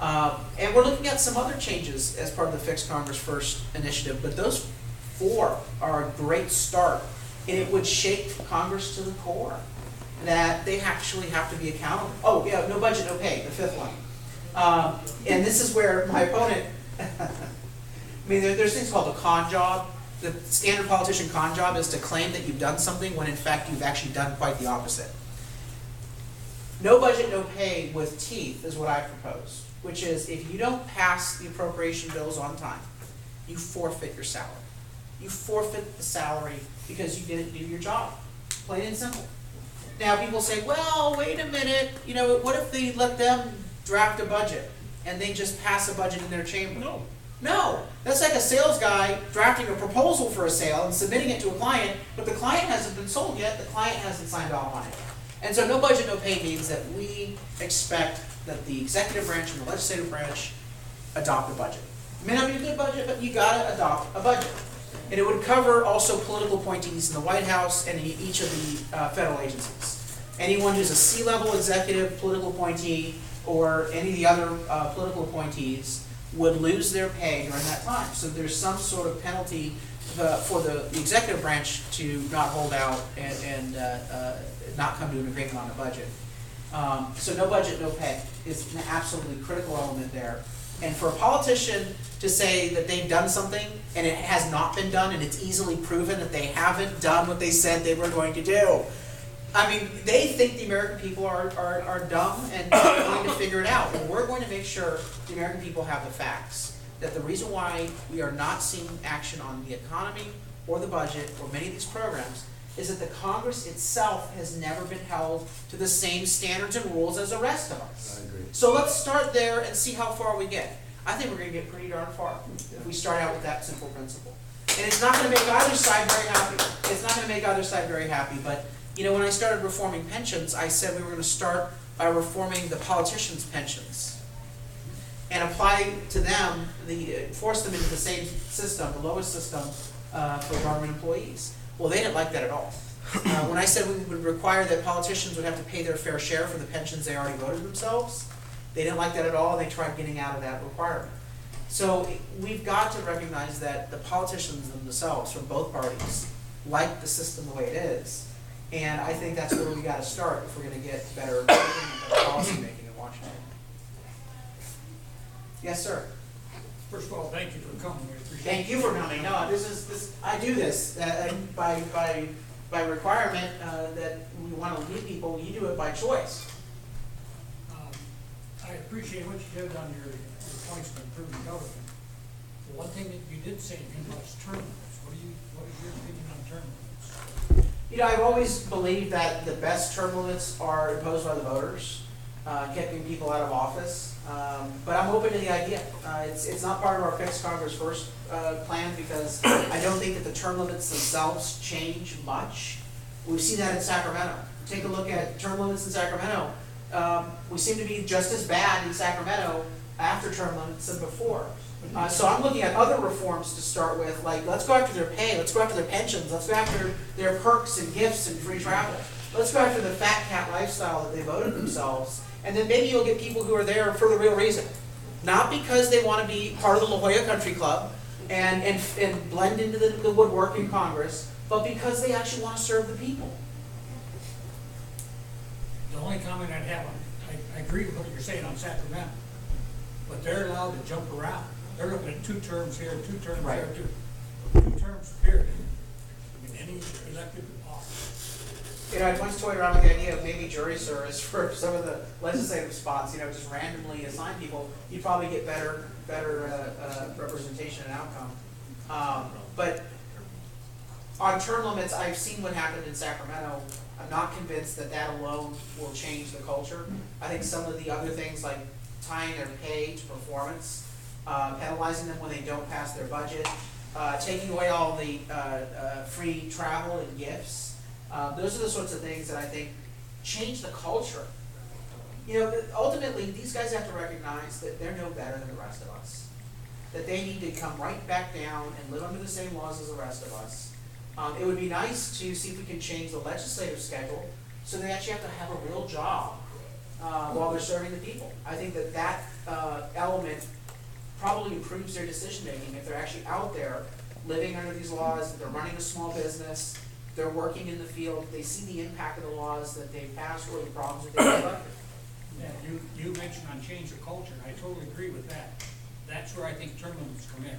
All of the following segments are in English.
And we're looking at some other changes as part of the Fix Congress First initiative, but those 4 are a great start. And it would shake Congress to the core, that they actually have to be accountable. Oh, yeah, no budget, no pay, the 5th one. And this is where my opponent, I mean, there's things called a con job. The standard politician con job is to claim that you've done something when in fact you've actually done quite the opposite. No budget, no pay with teeth is what I propose, which is if you don't pass the appropriation bills on time, you forfeit your salary. You forfeit the salary because you didn't do your job, plain and simple. Now people say, well, wait a minute, you know, what if they let them draft a budget and they just pass a budget in their chamber? No, that's like a sales guy drafting a proposal for a sale and submitting it to a client, but the client hasn't been sold yet, the client hasn't signed off on it. And so no budget, no pay means that we expect that the executive branch and the legislative branch adopt a budget. It may not be a good budget, but you gotta adopt a budget. And it would cover also political appointees in the White House and in each of the federal agencies. Anyone who's a C-level executive, political appointee, or any of the other political appointees would lose their pay during that time. So there's some sort of penalty for the executive branch to not hold out and not come to an agreement on the budget. So no budget, no pay is an absolutely critical element there. And for a politician to say that they've done something and it has not been done and it's easily proven that they haven't done what they said they were going to do, I mean, they think the American people are dumb and going to figure it out. And we're going to make sure the American people have the facts. That the reason why we are not seeing action on the economy or the budget or many of these programs is that the Congress itself has never been held to the same standards and rules as the rest of us. I agree. So let's start there and see how far we get. I think we're going to get pretty darn far if we start out with that simple principle. And it's not going to make either side very happy. It's not going to make either side very happy, but you know, when I started reforming pensions, I said we were going to start by reforming the politicians' pensions and apply to them, force them into the same system, the lowest system for government employees. Well, they didn't like that at all. When I said we would require that politicians would have to pay their fair share for the pensions they already voted themselves, they didn't like that at all, and they tried getting out of that requirement. So we've got to recognize that the politicians themselves from both parties like the system the way it is. And I think that's where we got to start if we're going to get better policy making in Washington. Yes, sir. First of all, thank you for coming. We appreciate it. Thank you for coming. No, I do this by requirement that we want to lead people. You do it by choice. I appreciate what you did on your points of improving government. The one thing that you did say was term limits. What is your opinion on term limits? You know, I've always believed that the best term limits are imposed by the voters, keeping people out of office. But I'm open to the idea. It's not part of our Fix Congress First plan because I don't think that the term limits themselves change much. We've seen that in Sacramento. Take a look at term limits in Sacramento. We seem to be just as bad in Sacramento after term limits than before. So I'm looking at other reforms to start with, like let's go after their pay, let's go after their pensions, let's go after their perks and gifts and free travel. Let's go after the fat cat lifestyle that they voted themselves. And then maybe you'll get people who are there for the real reason. Not because they want to be part of the La Jolla Country Club and blend into the woodwork in Congress, but because they actually want to serve the people. The only comment I'd have, I agree with what you're saying on Sacramento, but they're allowed to jump around. They're looking at 2 terms here, 2 terms Right. there, 2 terms, period. I mean, any elected office. You know, I once toyed around with the idea of maybe jury service for some of the legislative spots, you know, just randomly assign people. You'd probably get better representation and outcome. But on term limits, I've seen what happened in Sacramento. I'm not convinced that that alone will change the culture. I think some of the other things like tying their pay to performance, penalizing them when they don't pass their budget, taking away all the free travel and gifts. Those are the sorts of things that I think change the culture. You know, ultimately, these guys have to recognize that they're no better than the rest of us. That they need to come right back down and live under the same laws as the rest of us. It would be nice to see if we can change the legislative schedule so they actually have to have a real job while they're serving the people. I think that that element probably improves their decision-making if they're actually out there living under these laws, they're running a small business, they're working in the field, they see the impact of the laws that they've passed or the problems that they've elected. Yeah, you mentioned on change of culture, and I totally agree with that. That's where I think term limits come in.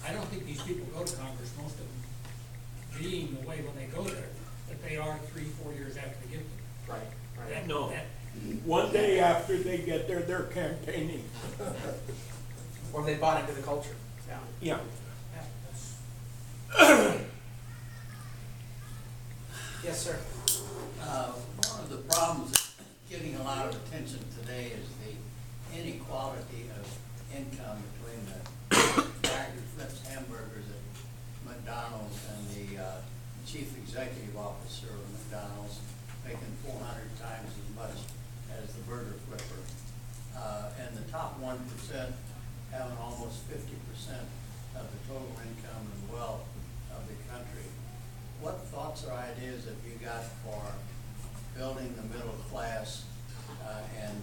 I don't think these people go to Congress, most of them, being the way when they go there, that they are 3-4 years after they get there. Right, right. That- No. that- One day after they get there, they're campaigning. Or they bought into the culture, yeah. Yeah. yeah, that's- Yes, sir. One of the problems that's getting a lot of attention today is the inequality of income between the guy who flips hamburgers at McDonald's and the chief executive officer of McDonald's, making 400 times as much as the burger flipper. And the top 1% having almost 50% of the total income and wealth of the country. What thoughts or ideas have you got for building the middle class and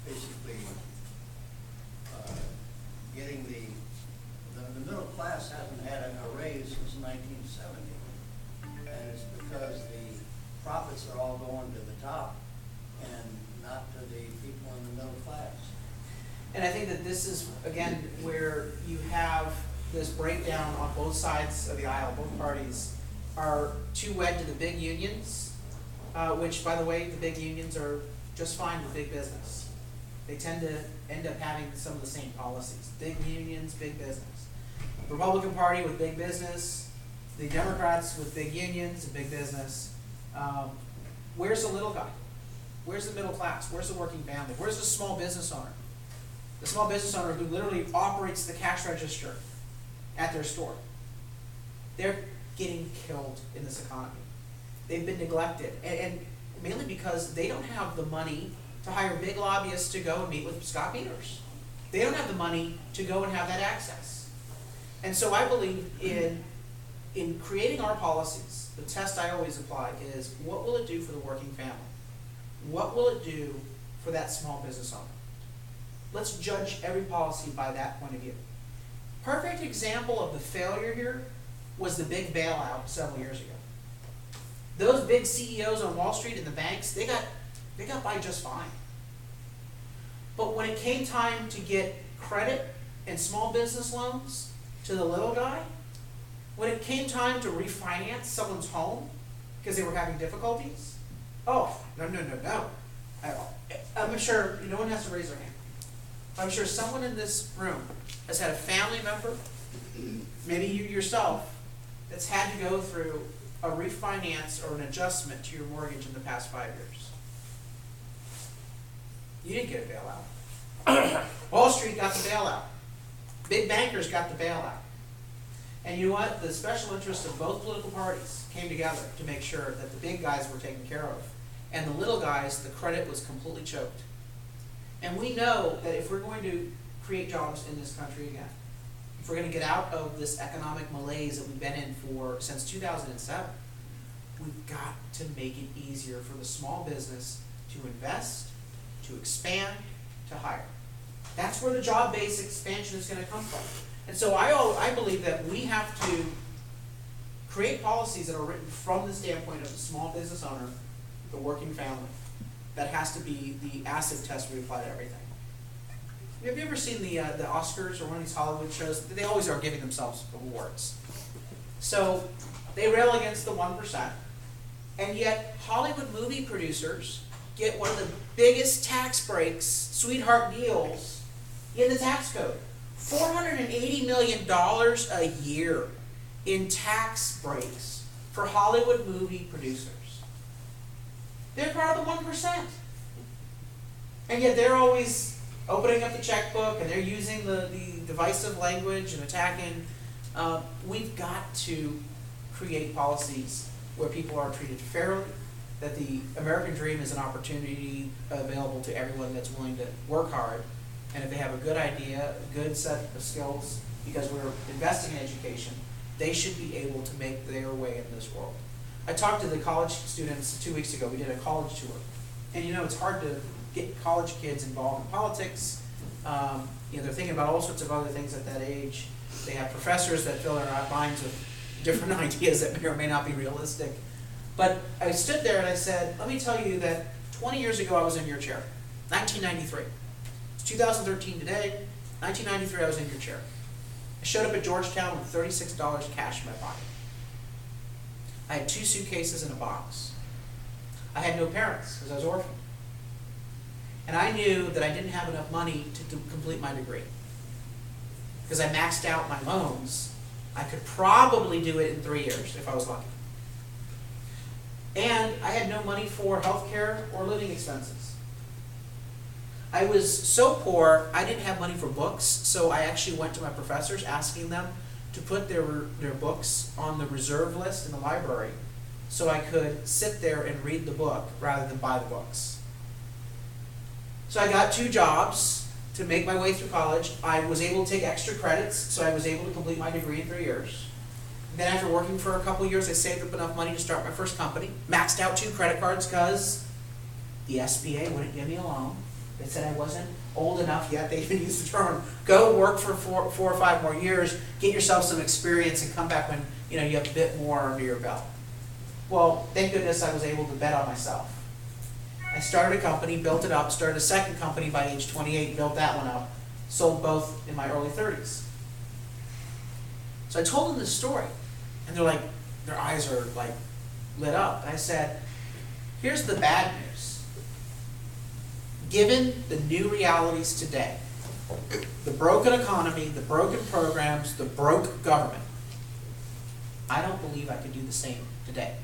basically getting the middle class hasn't had a raise since 1970, and it's because the profits are all going to the top and not to the people in the middle class. And I think that this is, again, where you have this breakdown on both sides of the aisle. Both parties are too wed to the big unions, which, by the way, the big unions are just fine with big business. They tend to end up having some of the same policies. Big unions, big business. Republican Party with big business, the Democrats with big unions and big business. Where's the little guy? Where's the middle class? Where's the working family? Where's the small business owner? The small business owner who literally operates the cash register at their store. They're getting killed in this economy. They've been neglected, and mainly because they don't have the money to hire big lobbyists to go and meet with Scott Peters. They don't have the money to go and have that access. And so I believe in creating our policies, the test I always apply is, what will it do for the working family? What will it do for that small business owner? Let's judge every policy by that point of view. Perfect example of the failure here was the big bailout several years ago. Those big CEOs on Wall Street and the banks, they got by just fine. But when it came time to get credit and small business loans to the little guy, when it came time to refinance someone's home because they were having difficulties, oh, no. I'm sure no one has to raise their hand. I'm sure someone in this room has had a family member, maybe you yourself, that's had to go through a refinance or an adjustment to your mortgage in the past 5 years. You didn't get a bailout. Wall Street got the bailout. Big bankers got the bailout. And you know what? The special interests of both political parties came together to make sure that the big guys were taken care of. And the little guys, the credit was completely choked. And we know that if we're going to create jobs in this country again, if we're going to get out of this economic malaise that we've been in since 2007, we've got to make it easier for the small business to invest, to expand, to hire. That's where the job-based expansion is going to come from. And so I believe that we have to create policies that are written from the standpoint of the small business owner, the working family. That has to be the acid test we apply to everything. Have you ever seen the Oscars or one of these Hollywood shows? They always are giving themselves awards. So they rail against the 1%, and yet Hollywood movie producers get one of the biggest tax breaks, sweetheart deals, in the tax code. $480 million a year in tax breaks for Hollywood movie producers. They're part of the 1%. And yet they're always opening up the checkbook and they're using the divisive language and attacking. We've got to create policies where people are treated fairly, that the American dream is an opportunity available to everyone that's willing to work hard. And if they have a good idea, a good set of skills, because we're investing in education, they should be able to make their way in this world. I talked to the college students 2 weeks ago. We did a college tour. And you know, it's hard to get college kids involved in politics. You know, they're thinking about all sorts of other things at that age. They have professors that fill their minds with different ideas that may or may not be realistic. But I stood there and I said, let me tell you that 20 years ago I was in your chair, 1993. It's 2013 today, 1993 I was in your chair. I showed up at Georgetown with $36 cash in my pocket. I had 2 suitcases and a box. I had no parents because I was orphaned. And I knew that I didn't have enough money to complete my degree. Because I maxed out my loans, I could probably do it in 3 years if I was lucky. And I had no money for health care or living expenses. I was so poor, I didn't have money for books, so I actually went to my professors asking them to put their books on the reserve list in the library so I could sit there and read the book rather than buy the books. So I got 2 jobs to make my way through college. I was able to take extra credits, so I was able to complete my degree in 3 years. Then after working for a couple years, I saved up enough money to start my first company. Maxed out 2 credit cards because the SBA wouldn't give me a loan. They said I wasn't old enough yet. They even used the term, go work for 4 or 5 more years, get yourself some experience, and come back when you have a bit more under your belt. Well, thank goodness I was able to bet on myself. I started a company, built it up, started a second company by age 28, built that one up, sold both in my early 30s. So I told them this story, and they're like, their eyes are like lit up. And I said, here's the bad news. Given the new realities today, the broken economy, the broken programs, the broke government, I don't believe I could do the same today.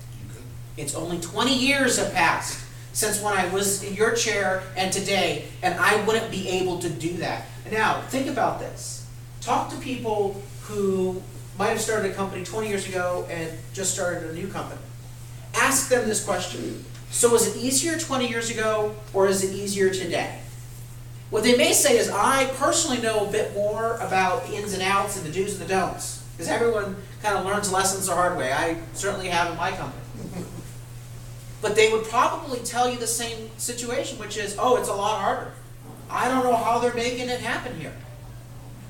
It's only 20 years have passed since when I was in your chair and today, and I wouldn't be able to do that. Now, think about this. Talk to people who might have started a company 20 years ago and just started a new company. Ask them this question. So was it easier 20 years ago, or is it easier today? What they may say is, I personally know a bit more about the ins and outs and the do's and the don'ts, because everyone kind of learns lessons the hard way. I certainly have in my company. But they would probably tell you the same situation, which is, oh, it's a lot harder. I don't know how they're making it happen here.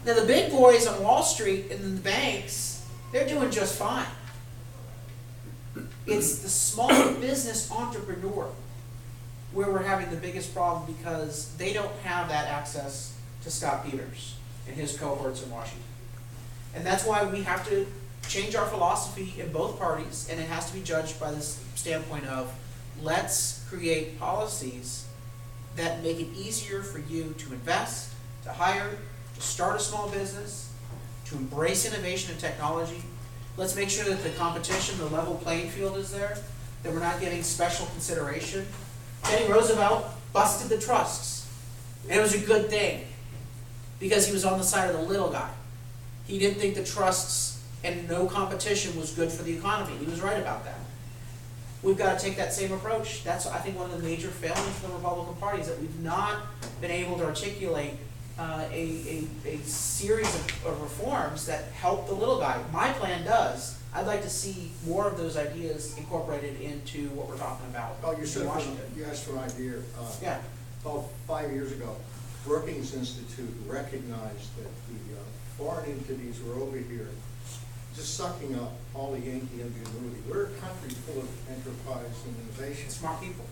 Now, the big boys on Wall Street and the banks, they're doing just fine. It's the small business entrepreneur where we're having the biggest problem, because they don't have that access to Scott Peters and his cohorts in Washington. And that's why we have to change our philosophy in both parties, and it has to be judged by this standpoint of, let's create policies that make it easier for you to invest, to hire, to start a small business, to embrace innovation and technology. Let's make sure that the competition, the level playing field is there, that we're not giving special consideration. Teddy Roosevelt busted the trusts, and it was a good thing, because he was on the side of the little guy. He didn't think the trusts and no competition was good for the economy. He was right about that. We've got to take that same approach. That's, I think, one of the major failings of the Republican Party, is that we've not been able to articulate a series of reforms that help the little guy. My plan does. I'd like to see more of those ideas incorporated into what we're talking about in Washington. You asked for an idea. Yeah. About 5 years ago, Brookings Institute recognized that the foreign entities were over here just sucking up all the Yankee ingenuity. We're a country full of enterprise and innovation. Smart people.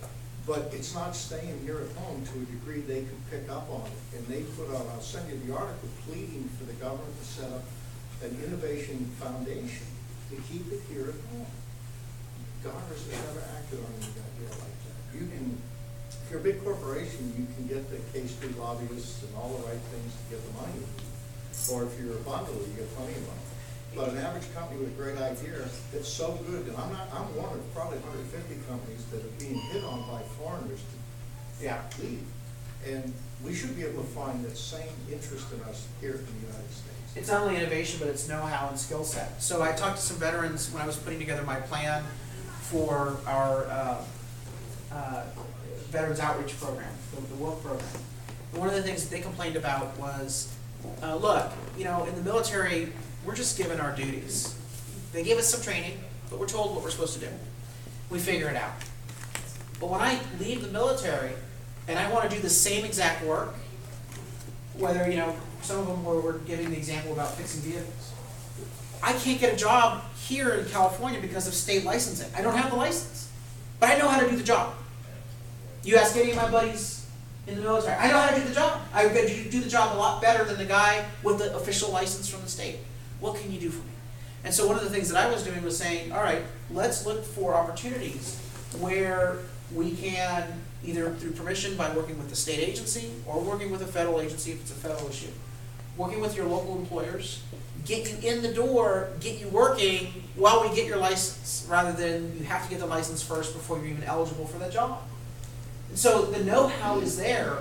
But it's not staying here at home to a degree they can pick up on it. And they put out, I'll send you the article, pleading for the government to set up an innovation foundation to keep it here at home. Congress has never acted on an idea like that. You can, if you're a big corporation, you can get the K Street lobbyists and all the right things to get the money. Or if you're a bundler, you get plenty of money. But an average company with a great idea that's so good, and I'm one of probably 150 companies that are being hit on by foreigners to leave. And we should be able to find that same interest in us here in the United States. It's not only innovation, but it's know-how and skill set. So I talked to some veterans when I was putting together my plan for our Veterans Outreach Program, the WOOF program. And one of the things that they complained about was, look, in the military, we're just given our duties. They give us some training, but we're told what we're supposed to do. We figure it out. But when I leave the military and I want to do the same exact work, whether, some of them were giving the example about fixing vehicles. I can't get a job here in California because of state licensing. I don't have the license, but I know how to do the job. You ask any of my buddies in the military, I know how to do the job. I do the job a lot better than the guy with the official license from the state. What can you do for me? And so one of the things that I was doing was saying, all right, let's look for opportunities where we can, either through permission by working with the state agency or working with a federal agency if it's a federal issue, working with your local employers, get you in the door, get you working while we get your license, rather than you have to get the license first before you're even eligible for that job. And so the know-how is there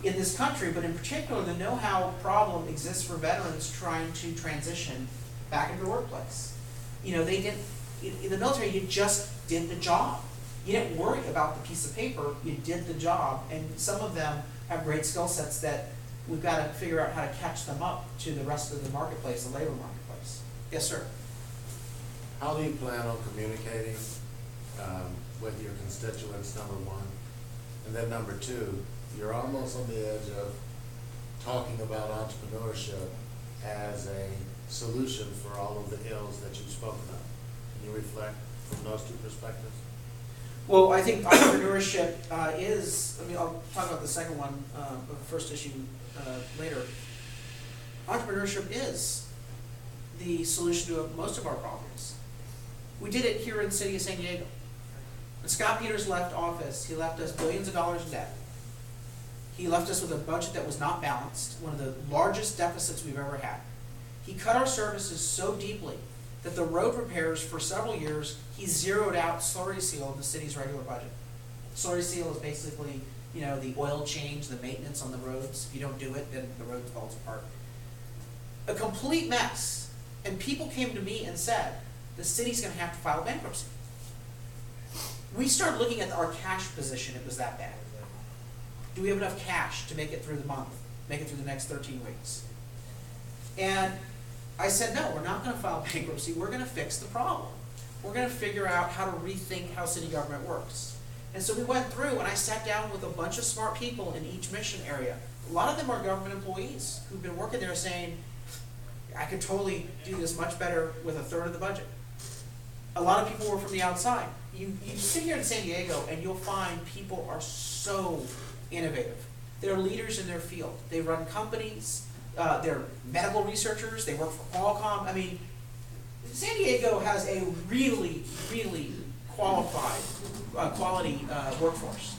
in this country, but in particular, the know-how problem exists for veterans trying to transition back into the workplace. They didn't, in the military, you just did the job. You didn't worry about the piece of paper, you did the job, and some of them have great skill sets that we've got to figure out how to catch them up to the rest of the marketplace, the labor marketplace. Yes, sir? How do you plan on communicating with your constituents, number one? And then number two, you're almost on the edge of talking about entrepreneurship as a solution for all of the ills that you've spoken of. Can you reflect from those two perspectives? Well, I think entrepreneurship I'll talk about the second one, the first issue later. Entrepreneurship is the solution to most of our problems. We did it here in the city of San Diego. When Scott Peters left office, he left us billions of dollars in debt. He left us with a budget that was not balanced, one of the largest deficits we've ever had. He cut our services so deeply that the road repairs for several years, he zeroed out slurry seal in the city's regular budget. Slurry seal is basically, the oil change, the maintenance on the roads. If you don't do it, then the road falls apart. A complete mess. And people came to me and said, the city's going to have to file bankruptcy. We started looking at our cash position, it was that bad. Do we have enough cash to make it through the month, make it through the next 13 weeks? And I said, no, we're not going to file bankruptcy. We're going to fix the problem. We're going to figure out how to rethink how city government works. And so we went through, and I sat down with a bunch of smart people in each mission area. A lot of them are government employees who've been working there saying, I could totally do this much better with a third of the budget. A lot of people were from the outside. You sit here in San Diego, and you'll find people are so innovative. They're leaders in their field. They run companies. They're medical researchers. They work for Qualcomm. San Diego has a really, really qualified, quality workforce.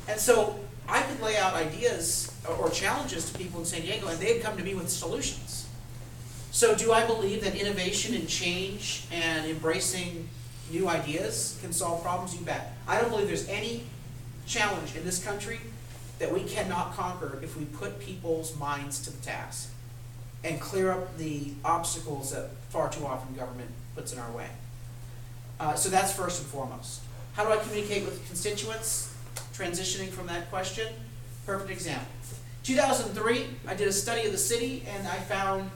And so I could lay out ideas or challenges to people in San Diego, and they'd come to me with solutions. So do I believe that innovation and change and embracing new ideas can solve problems? You bet. I don't believe there's any challenge in this country that we cannot conquer if we put people's minds to the task and clear up the obstacles that far too often government puts in our way. So that's first and foremost. How do I communicate with constituents? Transitioning from that question, perfect example. 2003, I did a study of the city, and I found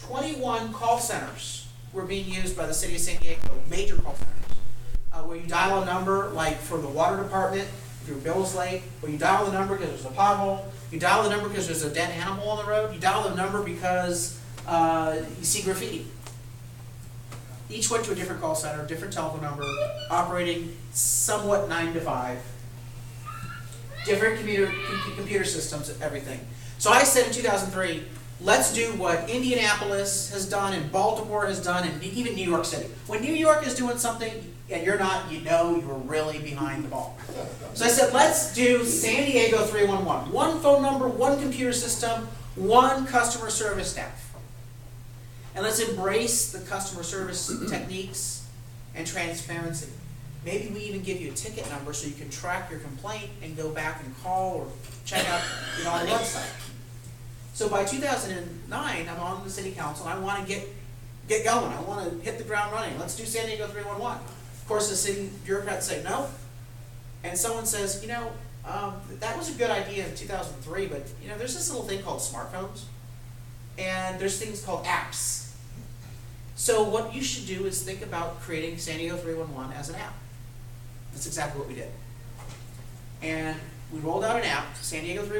21 call centers were being used by the city of San Diego, major call centers, where you dial a number, like for the water department, if your bill's late, or you dial the number because there's a pothole, you dial the number because there's a dead animal on the road, you dial the number because you see graffiti. Each went to a different call center, different telephone number, operating somewhat 9 to 5. Different computer systems, everything. So I said in 2003, let's do what Indianapolis has done and Baltimore has done and even New York City. When New York is doing something and you're not, you're really behind the ball. So I said, let's do San Diego 311. One phone number, one computer system, one customer service staff. And let's embrace the customer service techniques and transparency. Maybe we even give you a ticket number so you can track your complaint and go back and call or check out our website. So by 2009, I'm on the city council, and I want to get going. I want to hit the ground running. Let's do San Diego 311. Of course, the city bureaucrats say no. And someone says, that was a good idea in 2003, but there's this little thing called smartphones, and there's things called apps. So what you should do is think about creating San Diego 311 as an app. That's exactly what we did. and we rolled out an app, San Diego 3